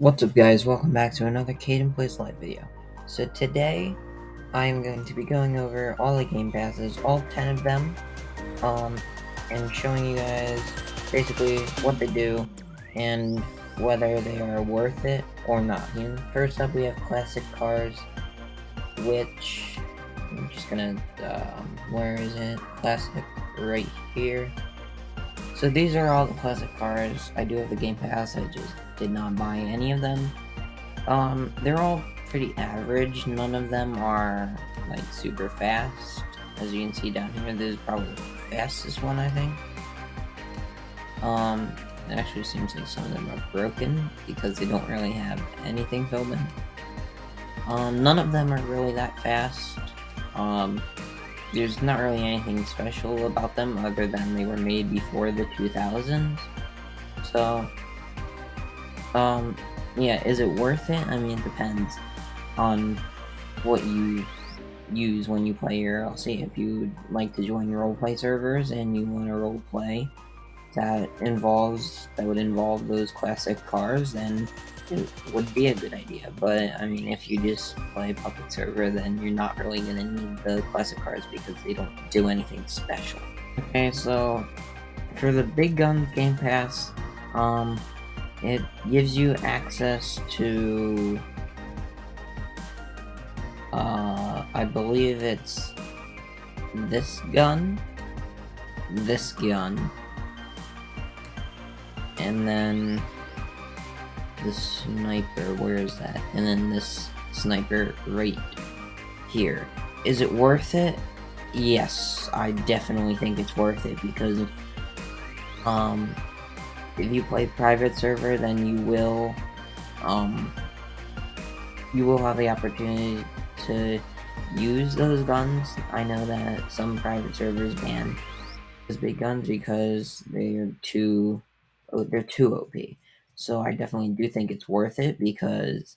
What's up guys, welcome back to another Caden Plays Live video. So today, I am going to be going over all the game passes, all 10 of them, and showing you guys basically what they do, and whether they are worth it or not. And first up we have Classic Cars, which, I'm just gonna, where is it? Classic, right here. So these are all the classic cars. I do have the Game Pass, I just did not buy any of them. They're all pretty average. None of them are, like, super fast. As you can see down here, this is probably the fastest one, I think. It actually seems like some of them are broken, because they don't really have anything filled in. None of them are really that fast. There's not really anything special about them, other than they were made before the 2000s. So, yeah, is it worth it? I mean, it depends on what you use when you play ERLC. If you like to join roleplay servers and you want to roleplay that would involve those classic cars, then it would be a good idea. But I mean, if you just play public server, then you're not really gonna need the classic cars because they don't do anything special. Okay, so for the Big Guns Game Pass, it gives you access to, I believe it's this gun, and then the sniper, where is that? And then this sniper right here. Is it worth it? Yes, I definitely think it's worth it, because if you play private server, then you will have the opportunity to use those guns. I know that some private servers ban those big guns because they're too OP. So I definitely do think it's worth it, because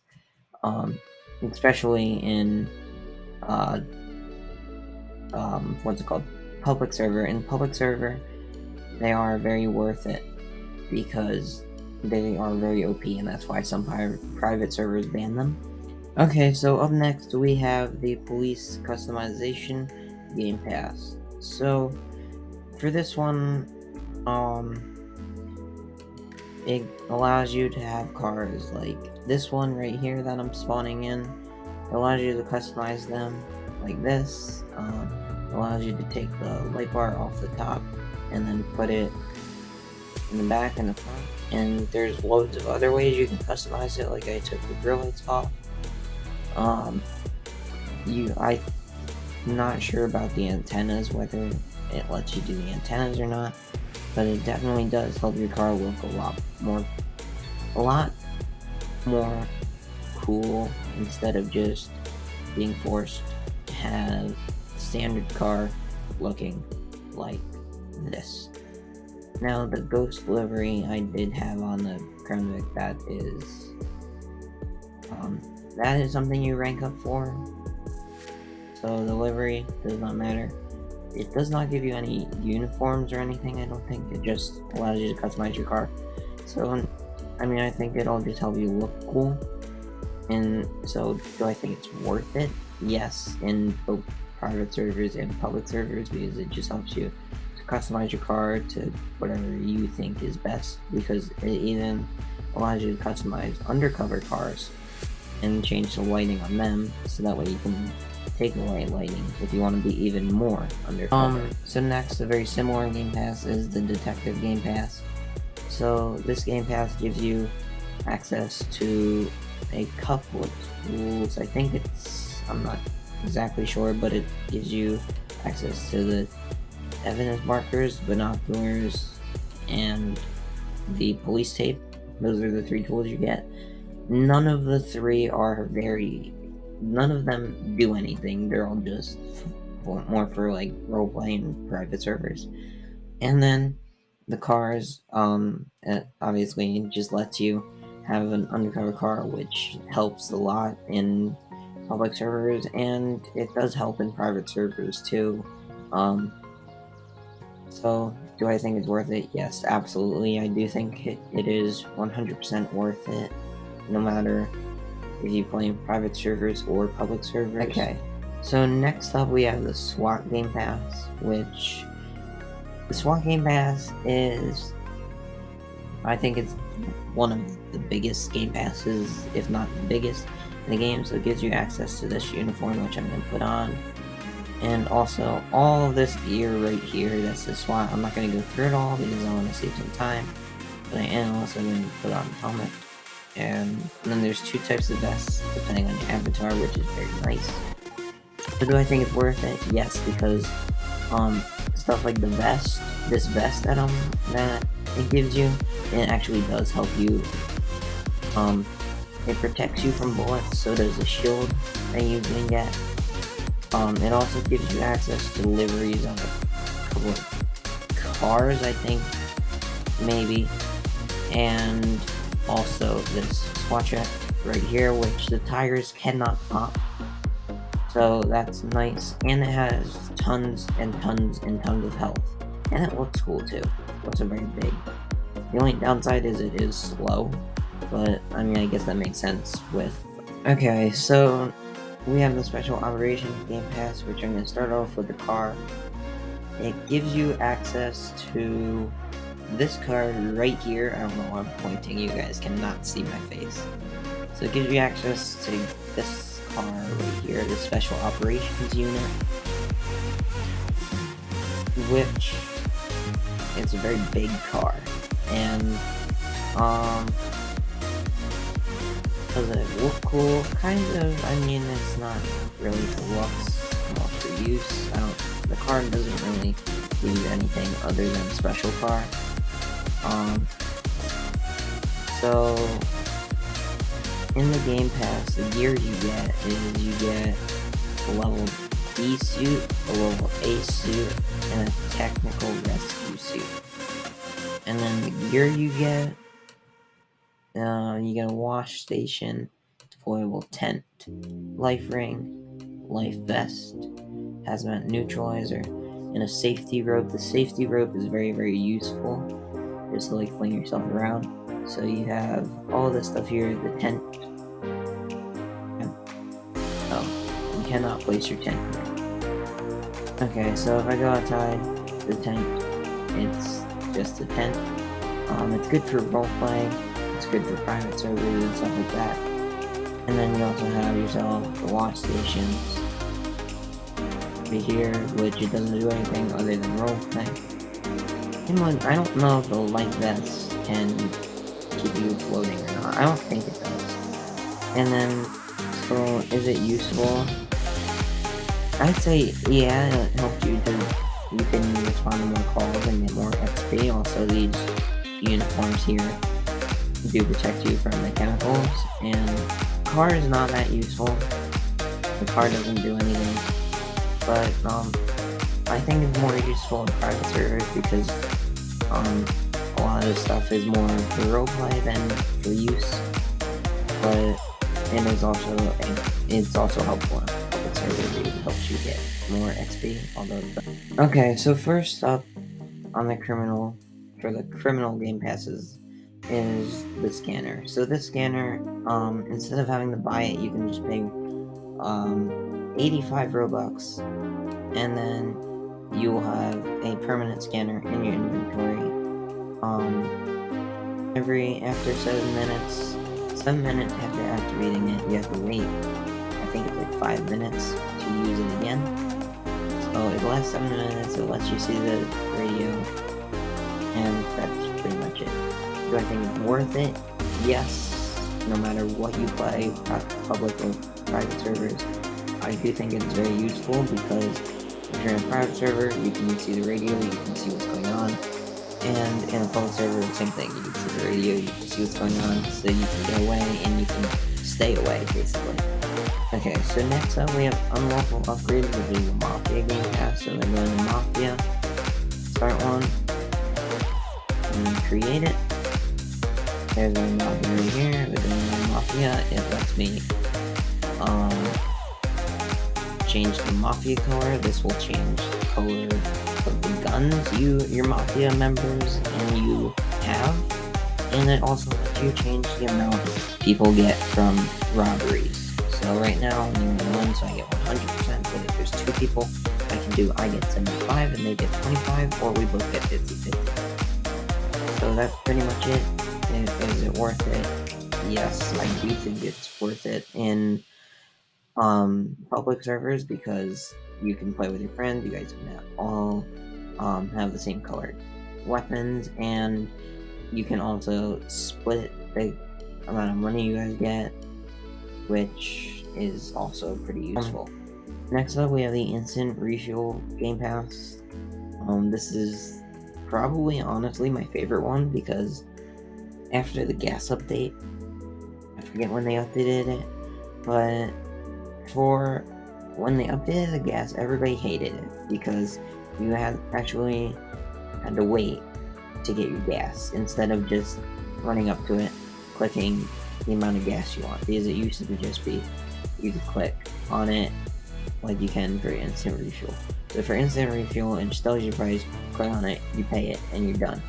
especially in what's it called? Public server. In public server, they are very worth it because they are very OP, and that's why some private servers ban them. Okay, so up next we have the Police Customization Game Pass. So for this one, it allows you to have cars like this one right here that I'm spawning in. It allows you to customize them like this. Allows you to take the light bar off the top and then put it in the back and the front. And there's loads of other ways you can customize it, like I took the grill lights off. I'm not sure about the antennas, whether it lets you do the antennas or not, but it definitely does help your car look a lot more cool, instead of just being forced to have standard car looking like this. Now, the ghost livery I did have on the Crown Vic, that is something you rank up for. So the livery does not matter. It does not give you any uniforms or anything, I don't think. It just allows you to customize your car. So, I mean, I think it'll just help you look cool. And so, do I think it's worth it? Yes, in both private servers and public servers, because it just helps you to customize your car to whatever you think is best, because it even allows you to customize undercover cars and change the lighting on them, so that way you can take away lighting if you want to be even more undercover. So next, a very similar Game Pass is the Detective Game Pass. So this Game Pass gives you access to a couple of tools. I think I'm not exactly sure, but it gives you access to the evidence markers, binoculars, and the police tape. Those are the 3 tools you get. None of the 3 none of them do anything. They're all just more for like roleplay and private servers. And then the cars, it obviously just lets you have an undercover car, which helps a lot in public servers, and it does help in private servers too. So do I think it's worth it? Yes, absolutely. I do think it is 100% worth it. no matter if you play in private servers or public servers. Okay, so next up we have the SWAT Gamepass, which the SWAT Gamepass is, I think it's one of the biggest game passes, if not the biggest, in the game. So it gives you access to this uniform, which I'm going to put on. And also, all of this gear right here, that's the SWAT. I'm not going to go through it all because I want to save some time. But I am also going to put on a helmet. And then there's 2 types of vests, depending on your avatar, which is very nice. But do I think it's worth it? Yes, because stuff like the vest, this vest that it gives you, it actually does help you. It protects you from bullets, so does the shield that you can get. It also gives you access to liveries on a couple of cars, I think, maybe, and also this SWAT check right here, which the tires cannot pop. So that's nice, and it has tons and tons and tons of health, and it looks cool too. It's also very big. The only downside is it is slow, but I mean, I guess that makes sense with... Okay, so we have the Special Operations Gamepass, which I'm going to start off with the car. It gives you access to this car right here. I don't know why I'm pointing, you guys cannot see my face. So it gives you access to this car right here, the Special Operations Unit, which it's a very big car, and does it look cool? Kind of. I mean, it's not really for looks, more for use. The car doesn't really give you anything other than special car. So in the Game Pass, the gear you get is you get a level B suit, a level A suit, and a technical rescue suit. And then the gear you get a wash station, deployable tent, life ring, life vest, hazmat neutralizer, and a safety rope. The safety rope is very, very useful, just to like fling yourself around. So you have all this stuff here, the tent. Oh, you cannot place your tent here. Okay, so if I go outside the tent, it's just a tent. It's good for roleplaying, it's good for private servers and stuff like that. And then you also have yourself the watch stations over here, which it doesn't do anything other than roleplay. And I don't know if the light vest can keep you floating or not. I don't think it does. And then, so is it useful? I'd say, yeah, it helps you can respond to more calls and get more XP. Also, these uniforms here do protect you from the chemicals, and car is not that useful. The car doesn't do anything, but I think it's more useful in private servers because a lot of this stuff is more for roleplay than for use, but it's also helpful in public servers because it helps you get more XP. Okay, so first up on the criminal game passes is the scanner. So this scanner, instead of having to buy it, you can just pay 85 Robux, and then you will have a permanent scanner in your inventory. After 7 minutes after activating it, you have to wait. I think it's like 5 minutes to use it again. So it lasts 7 minutes, it lets you see the radio, and that's pretty much it. Do I think it's worth it? Yes. No matter what you play, public or private servers, I do think it's very useful because if you're in a private server, you can see the radio, you can see what's going on. And in a public server, same thing. You can see the radio, you can see what's going on, so you can get away and you can stay away, basically. Okay, so next up we have Unlawful Upgrades, which is a Mafia game pass. So I go into Mafia, start one, and then create it. There's a Mafia right here. We're doing Mafia. It lets me change the Mafia color. This will change the color of the guns your Mafia members and you have. and it also lets you change the amount people get from robberies. So right now, I'm only one, so I get 100%, but if there's two people, I get 75 and they get 25, or we both get 50-50. So that's pretty much it. Is it worth it? Yes, I do think it's worth it in public servers, because you can play with your friends, you guys can all have the same colored weapons, and you can also split the amount of money you guys get, which is also pretty useful. Next up, we have the Instant Refuel Game Pass. This is probably, honestly, my favorite one, because after the gas update, I forget when they updated it, but for when they updated the gas, everybody hated it, because you actually had to wait to get your gas, instead of just running up to it, clicking the amount of gas you want, because it used to just be, you could click on it like you can for instant refuel. So for instant refuel, it just tells you the price, click on it, you pay it, and you're done.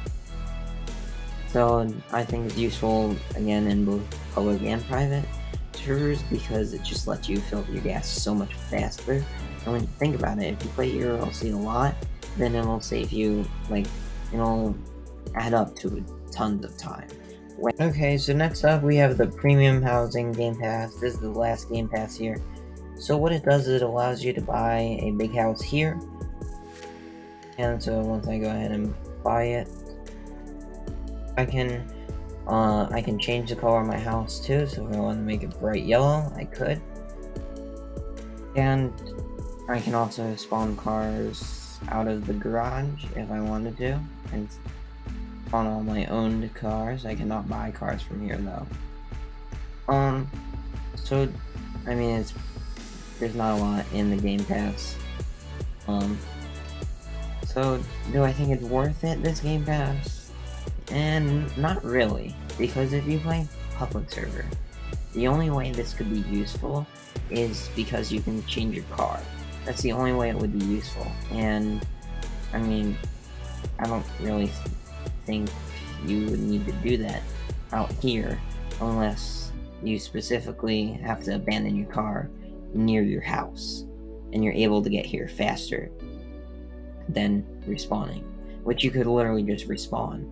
So I think it's useful, again, in both public and private servers, because it just lets you fill your gas so much faster. And when you think about it, if you play ERLC a lot, then it'll save you, like, it'll add up to tons of time. Okay, so next up we have the Premium Housing Game Pass. This is the last Game Pass here. So what it does is it allows you to buy a big house here. And so once I go ahead and buy it, I can change the color of my house too. So if I want to make it bright yellow, I could. And I can also spawn cars out of the garage if I wanted to, and spawn all my owned cars. I cannot buy cars from here though. So I mean, there's not a lot in the Game Pass. So do I think it's worth it, this Game Pass? And not really, because if you play public server, the only way this could be useful is because you can change your car. That's the only way it would be useful. And I mean, I don't really think you would need to do that out here, unless you specifically have to abandon your car near your house and you're able to get here faster than respawning, which you could literally just respawn.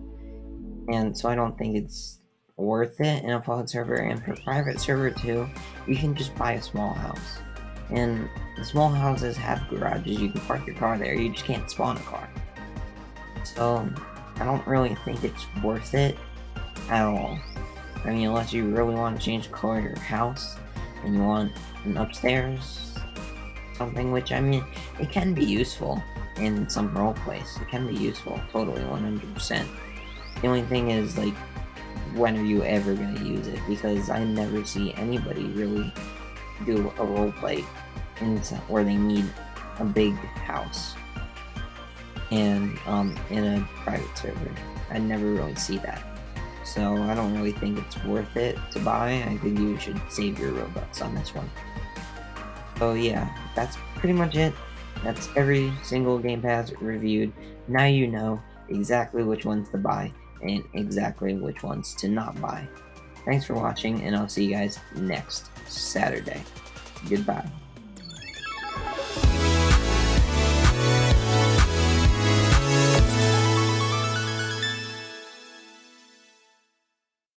And so I don't think it's worth it in a public server. And for private server too, you can just buy a small house, and the small houses have garages, you can park your car there, you just can't spawn a car. So I don't really think it's worth it at all. I mean, unless you really want to change the color of your house and you want an upstairs something, which, I mean, it can be useful in some roleplays. It can be useful, totally, 100%. The only thing is, like, when are you ever going to use it? Because I never see anybody really do a roleplay where they need a big house and in a private server. I never really see that. So I don't really think it's worth it to buy. I think you should save your Robux on this one. So yeah, that's pretty much it. That's every single Game Pass reviewed. Now you know exactly which ones to buy and exactly which ones to not buy. Thanks for watching, and I'll see you guys next Saturday. Goodbye.